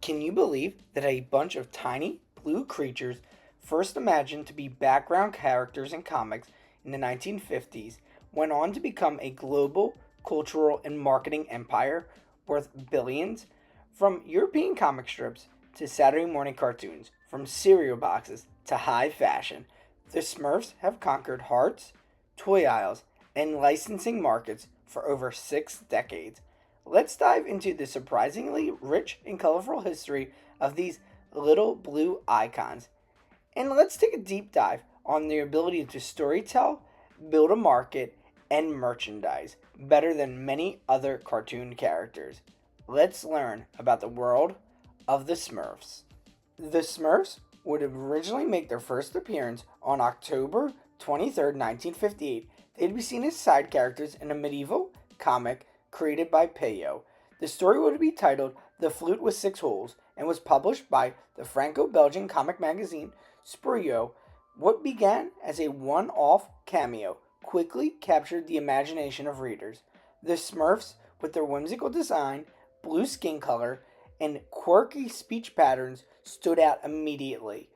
Can you believe that a bunch of tiny blue creatures, first imagined to be background characters in comics in the 1950s, went on to become a global cultural and marketing empire worth billions? From European comic strips to Saturday morning cartoons, from cereal boxes to high fashion, the Smurfs have conquered hearts, toy aisles, and licensing markets for over 6 decades. Let's dive into the surprisingly rich and colorful history of these little blue icons. And let's take a deep dive on their ability to storytell, build a market, and merchandise better than many other cartoon characters. Let's learn about the world of the Smurfs. The Smurfs would originally make their first appearance on October 23rd, 1958. They'd be seen as side characters in a medieval comic created by Peyo. The story would be titled The Flute with Six Holes and was published by the Franco-Belgian comic magazine Spruio. What began as a one-off cameo quickly captured the imagination of readers. The Smurfs, with their whimsical design, blue skin color, and quirky speech patterns, stood out immediately.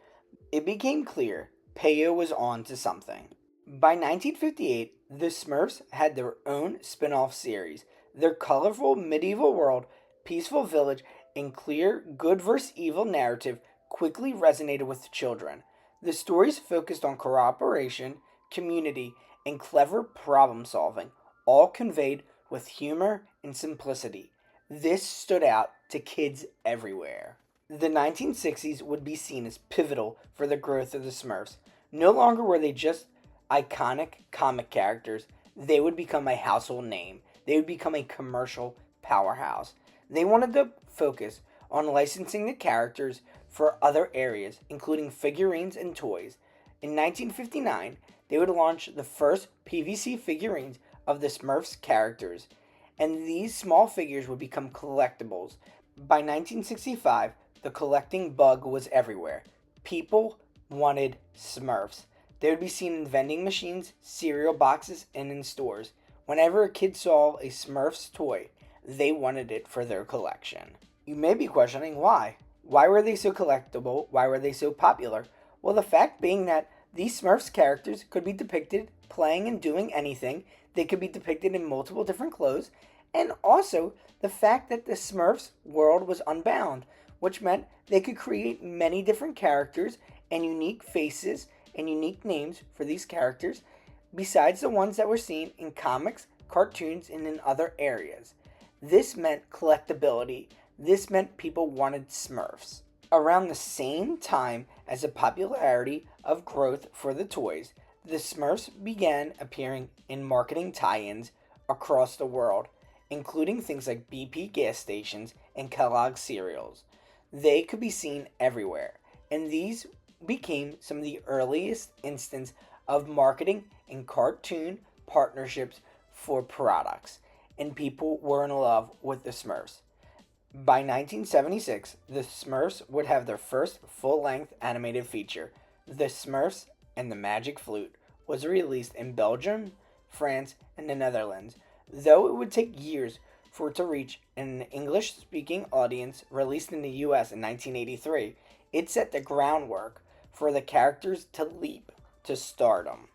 It became clear Peyo was on to something. By 1958, the Smurfs had their own spin off series. Their colorful medieval world, peaceful village, and clear good versus evil narrative quickly resonated with children. The stories focused on cooperation, community, and clever problem solving, all conveyed with humor and simplicity. This stood out to kids everywhere. The 1960s would be seen as pivotal for the growth of the Smurfs. No longer were they just iconic comic characters, they would become a household name. They would become a commercial powerhouse. They wanted to focus on licensing the characters for other areas, including figurines and toys. In 1959, they would launch the first PVC figurines of the Smurfs characters, and these small figures would become collectibles. By 1965, the collecting bug was everywhere. People wanted Smurfs. They would be seen in vending machines, cereal boxes, and in stores. Whenever a kid saw a Smurfs toy, they wanted it for their collection. You may be questioning why. Why were they so collectible? Why were they so popular? Well, the fact being that these Smurfs characters could be depicted playing and doing anything. They could be depicted in multiple different clothes. And also, the fact that the Smurfs world was unbound, which meant they could create many different characters and unique faces and unique names for these characters, besides the ones that were seen in comics, cartoons, and in other areas. This meant collectability. This meant people wanted Smurfs. Around the same time as the popularity of growth for the toys, the Smurfs began appearing in marketing tie-ins across the world, including things like BP gas stations and Kellogg's cereals. They could be seen everywhere, and these became some of the earliest instances of marketing and cartoon partnerships for products, and people were in love with the Smurfs. By 1976, the Smurfs would have their first full-length animated feature. The Smurfs and the Magic Flute was released in Belgium, France, and the Netherlands, though it would take years for it to reach an English-speaking audience. Released in the US in 1983, it set the groundwork for the characters to leap to stardom.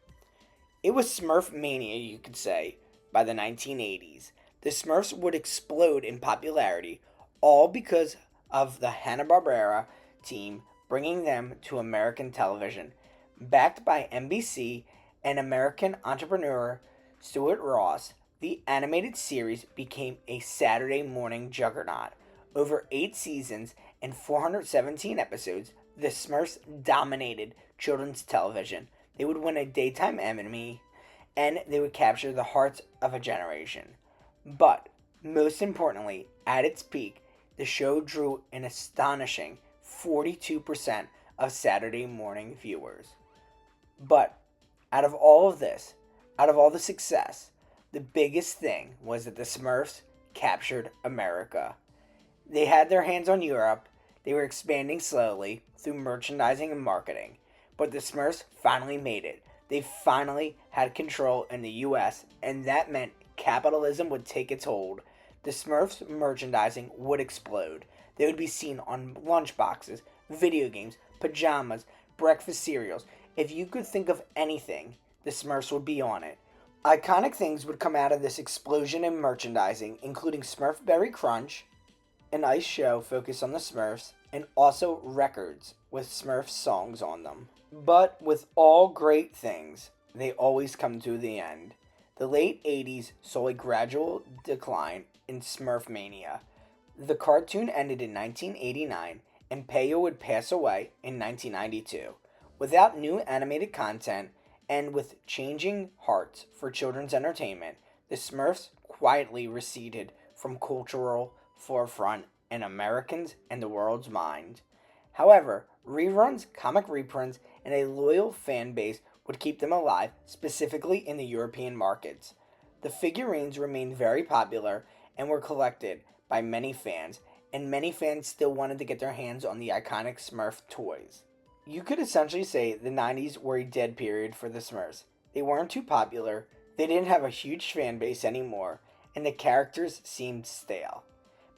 It was Smurf mania, you could say, by the 1980s. The Smurfs would explode in popularity, all because of the Hanna-Barbera team bringing them to American television. Backed by NBC and American entrepreneur Stuart Ross, the animated series became a Saturday morning juggernaut. Over 8 seasons and 417 episodes, the Smurfs dominated children's television. They would win a daytime Emmy, and they would capture the hearts of a generation. But, most importantly, at its peak, the show drew an astonishing 42% of Saturday morning viewers. But, out of all of this, out of all the success, the biggest thing was that the Smurfs captured America. They had their hands on Europe. They were expanding slowly through merchandising and marketing. But the Smurfs finally made it. They finally had control in the US, and that meant capitalism would take its hold. The Smurfs merchandising would explode. They would be seen on lunchboxes, video games, pajamas, breakfast cereals. If you could think of anything, the Smurfs would be on it. Iconic things would come out of this explosion in merchandising, including Smurf Berry Crunch, an ice show focused on the Smurfs, and also records with Smurfs songs on them. But with all great things, they always come to the end. The late 80s saw a gradual decline in Smurf mania. The cartoon ended in 1989, and Peyo would pass away in 1992. Without new animated content, and with changing hearts for children's entertainment, the Smurfs quietly receded from cultural forefront in Americans and the world's mind. However, reruns, comic reprints, and a loyal fan base would keep them alive, specifically in the European markets. The figurines remained very popular and were collected by many fans, and many fans still wanted to get their hands on the iconic Smurf toys. You could essentially say the 90s were a dead period for the Smurfs. They weren't too popular, they didn't have a huge fan base anymore, and the characters seemed stale.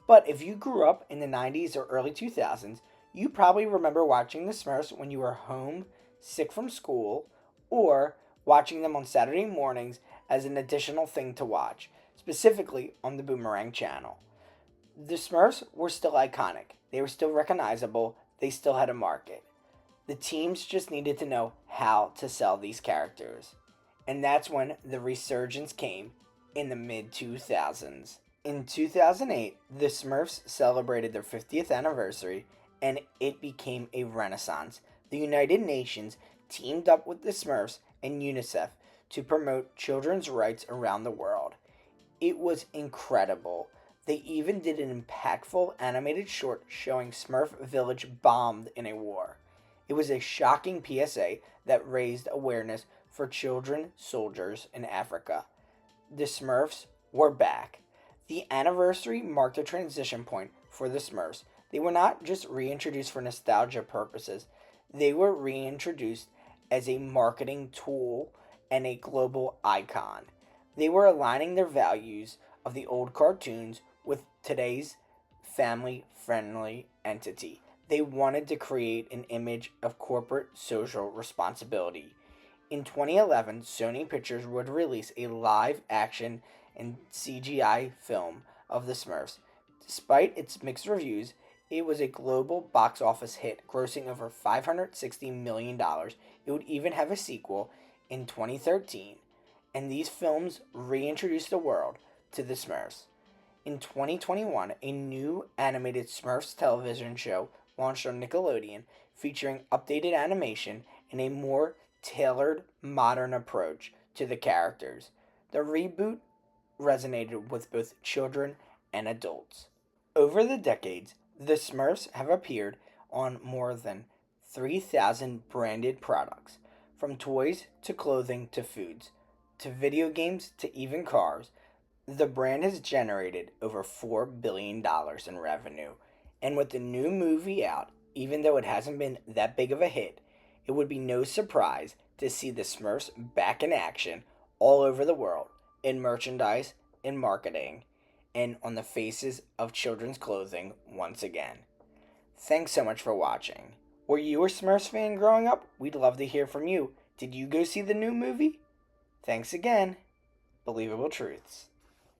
But if you grew up in the 90s or early 2000s, you probably remember watching the Smurfs when you were home, sick from school, or watching them on Saturday mornings as an additional thing to watch, specifically on the Boomerang channel. The Smurfs were still iconic, they were still recognizable, they still had a market. The teams just needed to know how to sell these characters. And that's when the resurgence came in the mid 2000s. In 2008, the Smurfs celebrated their 50th anniversary and it became a renaissance. The United Nations teamed up with the Smurfs and UNICEF to promote children's rights around the world. It was incredible. They even did an impactful animated short showing Smurf Village bombed in a war. It was a shocking PSA that raised awareness for children soldiers in Africa. The Smurfs were back. The anniversary marked a transition point for the Smurfs. They were not just reintroduced for nostalgia purposes, they were reintroduced as a marketing tool and a global icon. They were aligning their values of the old cartoons with today's family friendly entity. They wanted to create an image of corporate social responsibility. In 2011, Sony Pictures would release a live action and CGI film of the Smurfs. Despite its mixed reviews, it was a global box office hit, grossing over $560 million. It would even have a sequel in 2013, and these films reintroduced the world to the Smurfs. In 2021, a new animated Smurfs television show launched on Nickelodeon, featuring updated animation and a more tailored, modern approach to the characters. The reboot resonated with both children and adults. Over the decades, the Smurfs have appeared on more than 3,000 branded products, from toys to clothing to foods, to video games to even cars. The brand has generated over $4 billion in revenue. And with the new movie out, even though it hasn't been that big of a hit, it would be no surprise to see the Smurfs back in action all over the world, in merchandise, in marketing, and on the faces of children's clothing once again. Thanks so much for watching. Were you a Smurfs fan growing up? We'd love to hear from you. Did you go see the new movie? Thanks again. Believable Truths.